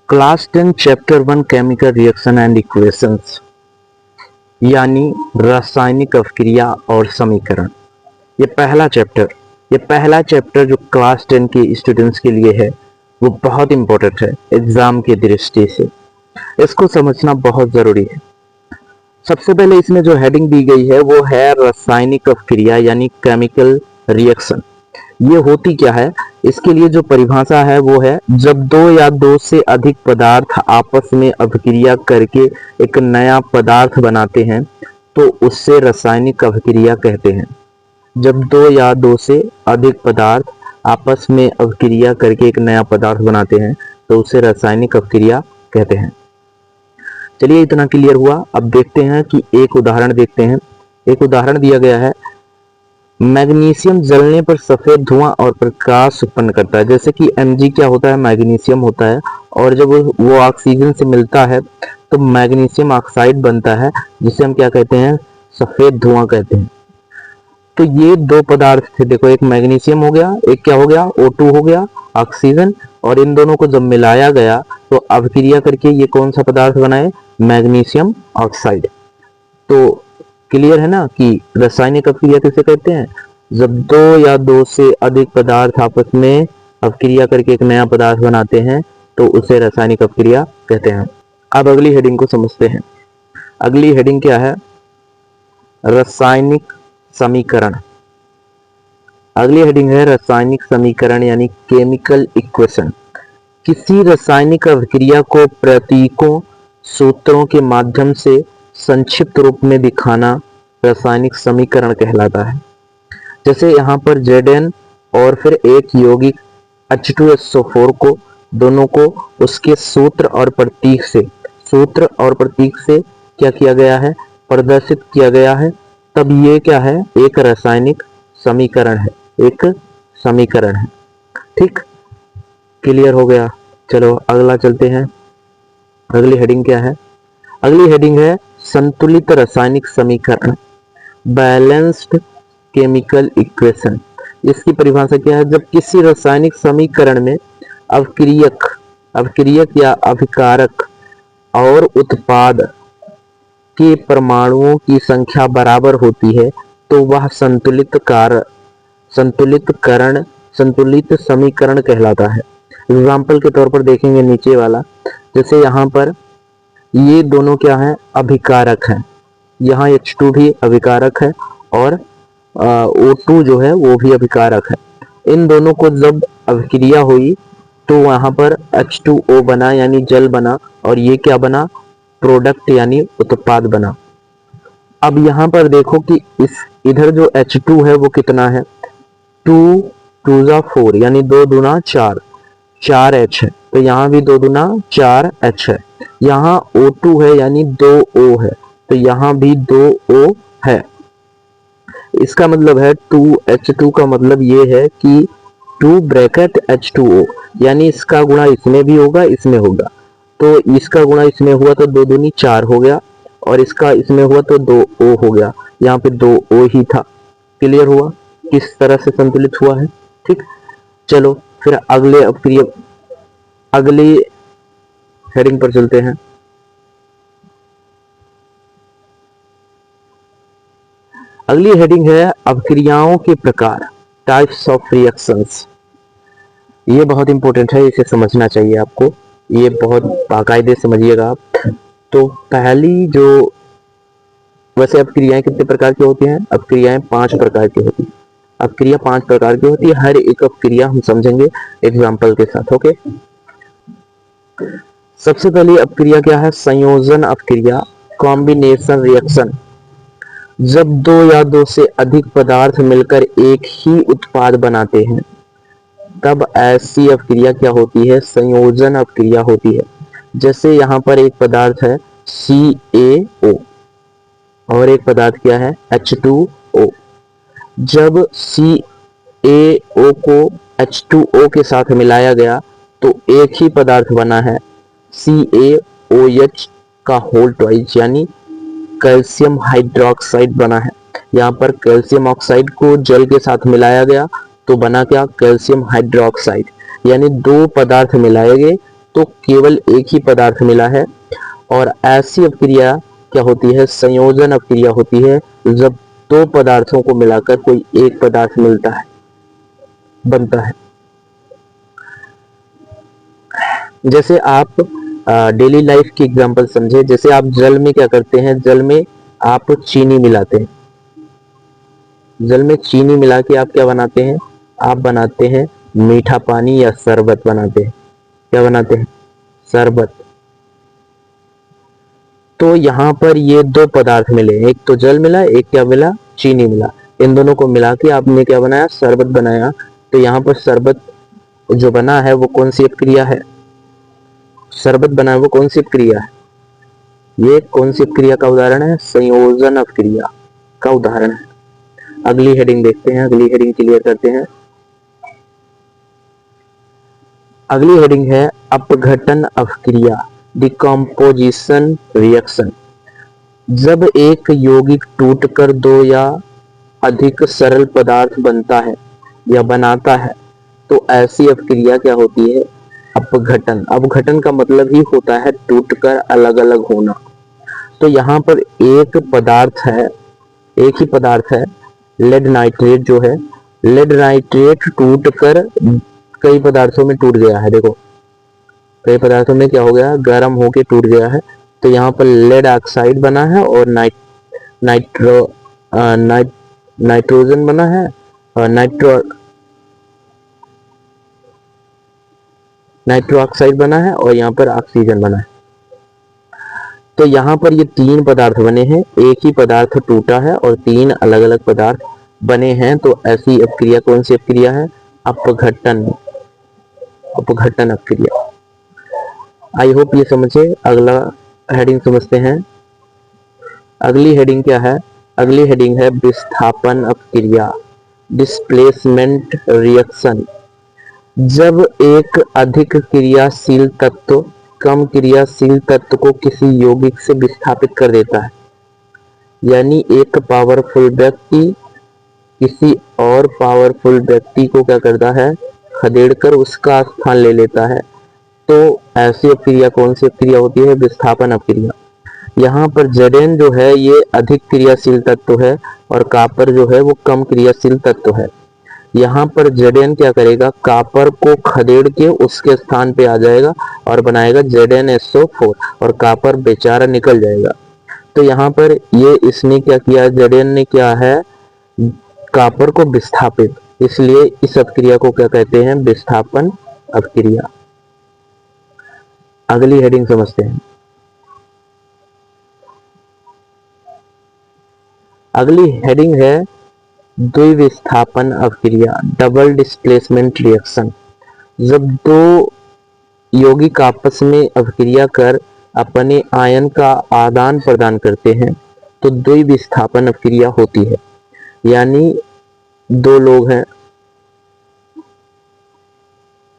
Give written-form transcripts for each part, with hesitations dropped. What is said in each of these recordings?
Class 10 chapter 1 chemical reaction and equations यानी रासायनिक अभिक्रिया और समीकरण। ये पहला चैप्टर जो क्लास 10 के स्टूडेंट्स के लिए है वो बहुत इंपॉर्टेंट है एग्जाम की दृष्टि से। इसको समझना बहुत जरूरी है। सबसे पहले इसमें जो हेडिंग दी गई है वो है रासायनिक अभिक्रिया यानी केमिकल रिएक्शन। ये होती क्या है, इसके लिए जो परिभाषा है वो है जब दो या दो से अधिक पदार्थ आपस में अभिक्रिया करके एक नया पदार्थ बनाते हैं तो उससे रासायनिक अभिक्रिया कहते हैं। जब दो या दो से अधिक पदार्थ आपस में अभिक्रिया करके एक नया पदार्थ बनाते हैं तो उसे रासायनिक अभिक्रिया कहते हैं। चलिए इतना क्लियर हुआ। अब देखते हैं कि एक उदाहरण देखते हैं। एक उदाहरण दिया गया है, मैग्नीशियम जलने पर सफेद धुआं और प्रकाश उत्पन्न करता है। जैसे कि Mg क्या होता है, मैग्नीशियम होता है, और जब वो ऑक्सीजन से मिलता है तो मैग्नीशियम ऑक्साइड बनता है जिसे हम क्या कहते हैं, सफेद धुआं कहते हैं। तो ये दो पदार्थ थे, देखो एक मैग्नीशियम हो गया, एक क्या हो गया, O2 हो गया, ऑक्सीजन, और इन दोनों को जब मिलाया गया तो अभिक्रिया करके ये कौन सा पदार्थ बनाए, मैग्नीशियम ऑक्साइड। तो क्लियर है ना कि रासायनिक अभिक्रिया किसे कहते हैं, जब दो या दो से अधिक पदार्थ आपस में अभिक्रिया करके एक नया पदार्थ बनाते हैं तो उसे रासायनिक अभिक्रिया कहते हैं। अब अगली हेडिंग को समझते हैं। अगली हेडिंग क्या है, रासायनिक समीकरण। अगली हेडिंग है रासायनिक समीकरण यानी केमिकल इक्वेशन। किसी रासायनिक अभिक्रिया को प्रतीकों, सूत्रों के माध्यम से संक्षिप्त रूप में दिखाना रासायनिक समीकरण कहलाता है। जैसे यहाँ पर Zn और फिर एक यौगिक H2SO4 को, दोनों को उसके सूत्र और प्रतीक से क्या किया गया है, प्रदर्शित किया गया है। तब ये क्या है, एक रासायनिक समीकरण है, एक समीकरण है। ठीक, क्लियर हो गया। चलो अगला चलते हैं। अगली हेडिंग क्या है, अगली हेडिंग है संतुलित रासायनिक समीकरण, बैलेंस्ड केमिकल इक्वेशन। इसकी परिभाषा क्या है, जब किसी रासायनिक समीकरण में अभिक्रियक या अभिकारक और उत्पाद के परमाणुओं की संख्या बराबर होती है तो वह संतुलित समीकरण कहलाता है। एग्जाम्पल के तौर पर देखेंगे नीचे वाला, जैसे यहाँ पर ये दोनों क्या हैं, अभिकारक हैं। यहाँ H2 भी अभिकारक है और O2 जो है वो भी अभिकारक है। इन दोनों को जब अभिक्रिया हुई तो वहां पर H2O बना यानी जल बना, और ये क्या बना, प्रोडक्ट यानी उत्पाद बना। अब यहाँ पर देखो कि इधर जो H2 है वो कितना है, 2 2 4 यानी 2 दूना 4 H है। तो यहाँ भी 2 दूना 4 H है। यहाँ O2 है यानी 2 O है, तो यहाँ भी 2 O है। इसका मतलब है 2H2 का मतलब ये है कि 2 ब्रैकेट H2O यानी इसका गुणा इसमें भी होगा, इसमें होगा। तो इसका गुणा इसमें हुआ तो 2 दूनी 4 हो गया, और इसका इसमें हुआ तो 2 O हो गया। यहाँ पे 2 O ही था। क्लियर हुआ किस तरह से संतुलित हुआ है। ठीक, चलो फिर अगली हेडिंग पर चलते हैं। अगली हेडिंग है अभिक्रियाओं के प्रकार, टाइप्स ऑफ रिएक्शंस। ये बहुत इंपॉर्टेंट है, इसे समझना चाहिए आपको, ये बहुत बाकायदे समझिएगा आप। तो पहली जो, वैसे अभिक्रियाएं कितने प्रकार की होती हैं, अभिक्रियाएं 5 प्रकार की होती हैं। अभिक्रिया 5 प्रकार की होती है। हर एक अभिक्रिया हम समझेंगे एग्जाम्पल के साथ। ओके, सबसे पहली अभिक्रिया क्या है, संयोजन अभिक्रिया, कॉम्बिनेशन रिएक्शन। जब दो या दो से अधिक पदार्थ मिलकर एक ही उत्पाद बनाते हैं तब ऐसी अभिक्रिया क्या होती है, संयोजन अभिक्रिया होती है। जैसे यहाँ पर एक पदार्थ है CaO और एक पदार्थ क्या है, H2O। जब CaO को H2O के साथ मिलाया गया तो एक ही पदार्थ बना है CaOH का होल ट्वाइस यानी कैल्शियम हाइड्रोक्साइड बना है। यहाँ पर कैल्शियम ऑक्साइड को जल के साथ मिलाया गया तो बना क्या, कैल्शियम हाइड्रोक्साइड। यानी दो पदार्थ मिलाए गए तो केवल एक ही पदार्थ मिला है। और ऐसी अपक्रिया क्या होती है, संयोजन अपक्रिया होती है, जब दो पदार्थों को मिलाकर कोई एक पदार्थ मिलता है, बनता है। जैसे आप डेली लाइफ की एग्जांपल समझे, जैसे आप जल में क्या करते हैं, जल में आप चीनी मिलाते हैं, जल में चीनी मिला के आप क्या बनाते हैं, आप बनाते हैं मीठा पानी या शरबत बनाते हैं। क्या बनाते हैं, शरबत। तो यहाँ पर ये दो पदार्थ मिले, एक तो जल मिला, एक क्या मिला, चीनी मिला। इन दोनों को मिला के आपने क्या बनाया, शरबत बनाया। तो यहाँ पर शरबत जो बना है वो कौन सी अपक्रिया है, शरबत बना है वो कौन सी अपक्रिया है, ये कौन सी अपक्रिया का उदाहरण है, संयोजन अपक्रिया का उदाहरण है। अगली हेडिंग देखते हैं, अगली हेडिंग क्लियर करते हैं। अगली हेडिंग है अपघटन अपक्रिया, डिकम्पोजिशन रिएक्शन। जब एक यौगिक टूटकर दो या अधिक सरल पदार्थ बनता है या बनाता है तो ऐसी अपक्रिया क्या होती है, अपघटन। अपघटन का मतलब ही होता है टूटकर अलग अलग होना। तो यहाँ पर एक पदार्थ है, एक ही पदार्थ है, लेड नाइट्रेट जो है, लेड नाइट्रेट टूटकर कई पदार्थों में टूट गया है। देखो कई पदार्थों में क्या हो गया, गर्म होके टूट गया है। तो यहाँ पर लेड ऑक्साइड बना है और नाइट्रोजन बना है और नाइट्रो ऑक्साइड बना है और यहाँ पर ऑक्सीजन बना है। तो यहाँ पर ये तीन पदार्थ बने हैं, एक ही पदार्थ टूटा है और तीन अलग अलग पदार्थ बने हैं। तो ऐसी अपक्रिया कौन सी अपक्रिया है, अपघटन, अपघटन अपक्रिया। आई होप ये समझे। अगला हेडिंग समझते हैं। अगली हेडिंग क्या है, अगली हेडिंग है विस्थापन अपक्रिया, डिस्प्लेसमेंट रिएक्शन। जब एक अधिक क्रियाशील तत्व कम क्रियाशील तत्व को किसी यौगिक से विस्थापित कर देता है, यानी एक पावरफुल व्यक्ति किसी और पावरफुल व्यक्ति को क्या करता है, खदेड़कर उसका स्थान ले लेता है, तो ऐसी अपक्रिया कौन सी अपक्रिया होती है, विस्थापन अपक्रिया। यहाँ पर Zn जो है ये अधिक क्रियाशील तत्व है और कॉपर जो है वो कम क्रियाशील तत्व है। यहाँ पर Zn क्या करेगा, कॉपर को खदेड़ के उसके स्थान पे आ जाएगा और बनाएगा ZnSO4 और कॉपर बेचारा निकल जाएगा। तो यहाँ पर ये इसने क्या किया, Zn ने क्या है, कॉपर को विस्थापित, इसलिए इस अपक्रिया को क्या कहते हैं, विस्थापन अपक्रिया। अगली हेडिंग समझते हैं। अगली हेडिंग है द्विविस्थापन अपक्रिया, डबल डिस्प्लेसमेंट रिएक्शन। जब दो यौगिक आपस में अपक्रिया कर अपने आयन का आदान प्रदान करते हैं तो द्विविस्थापन अपक्रिया होती है। यानी दो लोग हैं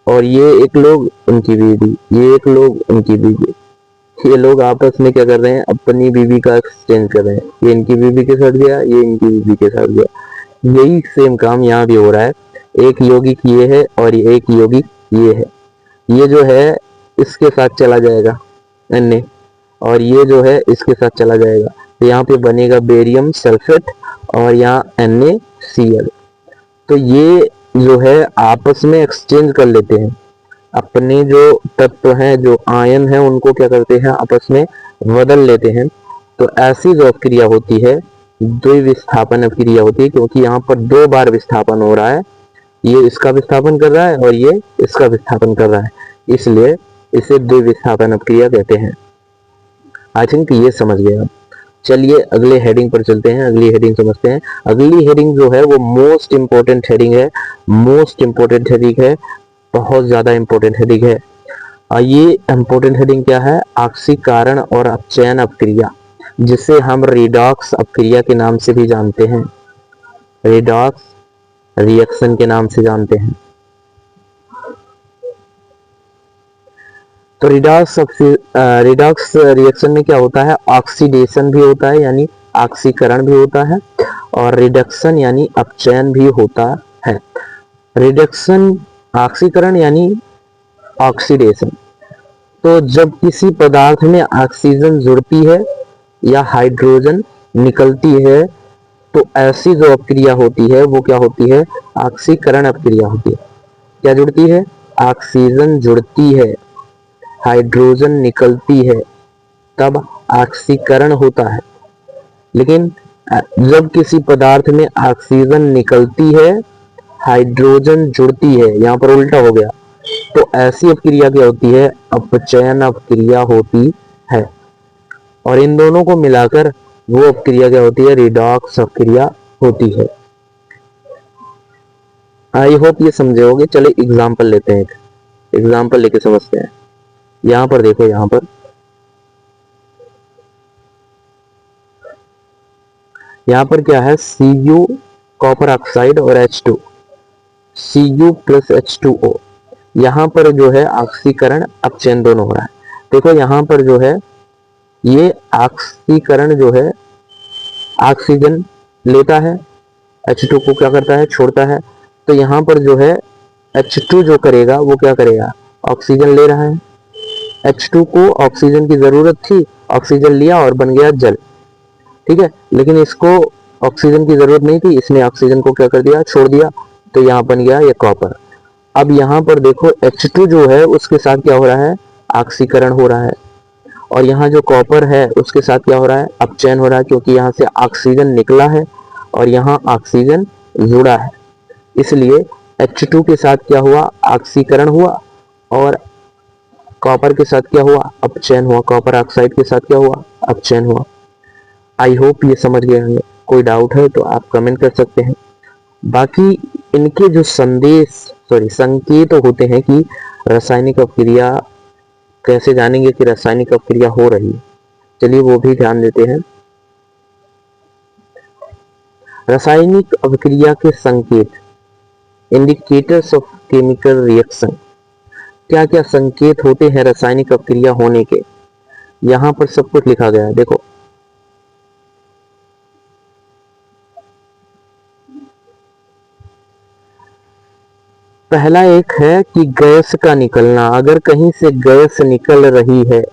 और ये एक लोग उनकी बीवी, ये एक लोग उनकी बीवी, ये लोग आपस में क्या कर रहे हैं, अपनी बीवी का एक्सचेंज कर रहे हैं। ये इनकी बीवी के साथ गया, ये इनकी बीवी के साथ गया। यही सेम काम यहाँ भी हो रहा है। एक यौगिक ये है और एक यौगिक ये है। ये जो है इसके साथ चला जाएगा Na और ये जो है इसके साथ चला जाएगा। तो यहाँ पे बनेगा बेरियम सल्फेट और यहाँ NaCl। तो ये जो है आपस में एक्सचेंज कर लेते हैं, अपने जो तत्व हैं, जो आयन हैं, उनको क्या करते हैं, आपस में बदल लेते हैं। तो ऐसी जो अपक्रिया होती है द्विविस्थापन अपक्रिया होती है, क्योंकि यहाँ पर दो बार विस्थापन हो रहा है, ये इसका विस्थापन कर रहा है और ये इसका विस्थापन कर रहा है, इसलिए इसे द्विविस्थापन अपक्रिया कहते हैं। आई थिंक ये समझ गए आप। चलिए अगले हेडिंग पर चलते हैं, अगली हेडिंग समझते हैं। अगली हेडिंग जो है वो मोस्ट इंपोर्टेंट हेडिंग है, मोस्ट इंपोर्टेंट हेडिंग है, बहुत ज्यादा इंपोर्टेंट हेडिंग है। ये इंपोर्टेंट हेडिंग क्या है, ऑक्सीकरण और अपचयन अपक्रिया, जिसे हम रिडॉक्स अपक्रिया के नाम से भी जानते हैं, रिडॉक्स रिएक्शन के नाम से जानते हैं। तो रिडॉक्स रिएक्शन में क्या होता है, ऑक्सीडेशन भी होता है यानी ऑक्सीकरण भी होता है और रिडक्शन यानी अपचयन भी होता है। रिडक्शन ऑक्सीकरण यानी ऑक्सीडेशन तो जब किसी पदार्थ में ऑक्सीजन जुड़ती है या हाइड्रोजन निकलती है तो ऐसी जो अपक्रिया होती है वो क्या होती है? ऑक्सीकरण अपक्रिया होती है। क्या जुड़ती है? ऑक्सीजन जुड़ती है, हाइड्रोजन निकलती है, तब ऑक्सीकरण होता है। लेकिन जब किसी पदार्थ में ऑक्सीजन निकलती है, हाइड्रोजन जुड़ती है, यहाँ पर उल्टा हो गया, तो ऐसी अपक्रिया क्या होती है? अपचयन अपक्रिया होती है। और इन दोनों को मिलाकर वो अपक्रिया क्या होती है? रिडॉक्स अपक्रिया होती है। आई होप ये समझे होगे। चले एग्जाम्पल लेते हैं, एक एग्जाम्पल लेके समझते हैं। यहां पर देखो, यहां पर क्या है? Cu कॉपर ऑक्साइड और H2, Cu प्लस H2O। यहां पर जो है ऑक्सीकरण अपचयन दोनों हो रहा है। देखो यहां पर जो है ये ऑक्सीकरण जो है ऑक्सीजन लेता है, H2 को क्या करता है? छोड़ता है। तो यहाँ पर जो है H2 जो करेगा वो क्या करेगा? ऑक्सीजन ले रहा है। H2 को ऑक्सीजन की जरूरत थी, ऑक्सीजन लिया और बन गया जल। ठीक है, लेकिन इसको ऑक्सीजन की जरूरत नहीं थी, इसने ऑक्सीजन को क्या कर दिया? छोड़ दिया। तो यहाँ बन गया ये कॉपर। अब यहाँ पर देखो H2 जो है उसके साथ क्या हो रहा है? ऑक्सीकरण हो रहा है। और यहाँ जो कॉपर है उसके साथ क्या हो रहा है? अपचयन हो रहा है, क्योंकि यहाँ से ऑक्सीजन निकला है और यहाँ ऑक्सीजन जुड़ा है। इसलिए H2 के साथ क्या हुआ? ऑक्सीकरण हुआ। और कॉपर के साथ क्या हुआ? अपचयन हुआ। कॉपर ऑक्साइड के साथ क्या हुआ? अपचयन हुआ। आई होप ये समझ गए होंगे। कोई डाउट है तो आप कमेंट कर सकते हैं। बाकी इनके जो संकेत होते हैं कि रासायनिक अपक्रिया कैसे जानेंगे कि रासायनिक अपक्रिया हो रही है, चलिए वो भी ध्यान देते हैं। रासायनिक अपक्रिया के संकेत, इंडिकेटर्स ऑफ केमिकल रिएक्शन। क्या क्या संकेत होते हैं रासायनिक अपक्रिया होने के? यहां पर सब कुछ लिखा गया है, देखो। पहला एक है कि गैस का निकलना। अगर कहीं से गैस निकल रही है,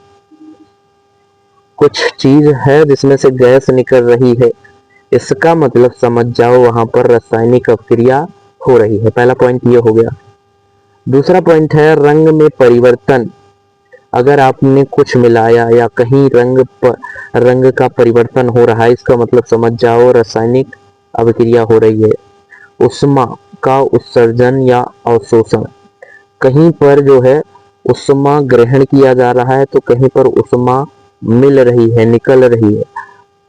कुछ चीज है जिसमें से गैस निकल रही है, इसका मतलब समझ जाओ वहां पर रासायनिक अपक्रिया हो रही है। पहला पॉइंट ये हो गया। दूसरा पॉइंट है रंग में परिवर्तन। अगर आपने कुछ मिलाया या कहीं रंग का परिवर्तन हो रहा है, इसका मतलब समझ जाओ रासायनिक अपक्रिया हो रही है। उष्मा का उत्सर्जन या अवशोषण, कहीं पर जो है उष्मा ग्रहण किया जा रहा है तो कहीं पर उष्मा मिल रही है, निकल रही है,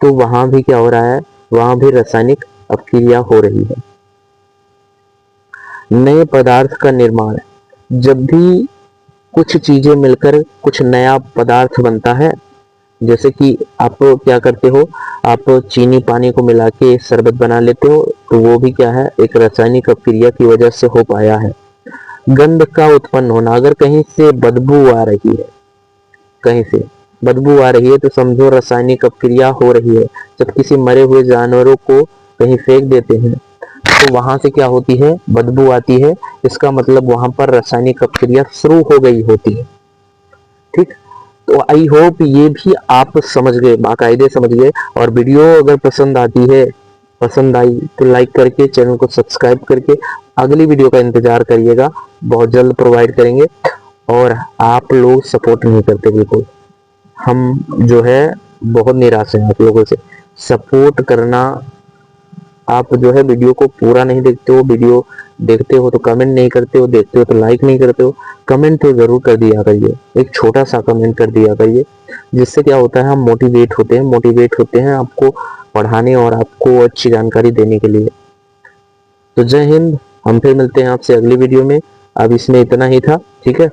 तो वहां भी क्या हो रहा है? वहां भी रासायनिक अपक्रिया हो रही है। नए पदार्थ का निर्माण, जब भी कुछ चीजें मिलकर कुछ नया पदार्थ बनता है, जैसे कि आप क्या करते हो? आप चीनी पानी को मिला के शरबत बना लेते हो, तो वो भी क्या है? एक रासायनिक अपक्रिया की वजह से हो पाया है। गंध का उत्पन्न होना, अगर कहीं से बदबू आ रही है, कहीं से बदबू आ रही है तो समझो रासायनिक अपक्रिया हो रही है। जब किसी मरे हुए जानवरों को कहीं फेंक देते हैं तो वहां से क्या होती है? बदबू आती है। इसका मतलब वहां पर रासायनिक अपक्रिया शुरू हो गई होती है। ठीक, तो आई होप ये भी आप समझ गए, बाकायदे समझ गए। और वीडियो अगर पसंद आई तो लाइक करके चैनल को सब्सक्राइब करके अगली वीडियो का इंतजार करिएगा, बहुत जल्द प्रोवाइड करेंगे। और आप लोग सपोर्ट नहीं करते बिल्कुल, हम जो है बहुत निराश हैं आप लोगों से। सपोर्ट करना, आप जो है वीडियो को पूरा नहीं देखते हो, वीडियो देखते हो तो कमेंट नहीं करते हो, देखते हो तो लाइक नहीं करते हो। कमेंट तो जरूर कर दिया करिए, एक छोटा सा कमेंट कर दिया करिए, जिससे क्या होता है? हम मोटिवेट होते हैं आपको पढ़ाने और आपको अच्छी जानकारी देने के लिए। तो जय हिंद, हम फिर मिलते हैं आपसे अगली वीडियो में। अब इसमें इतना ही था, ठीक है।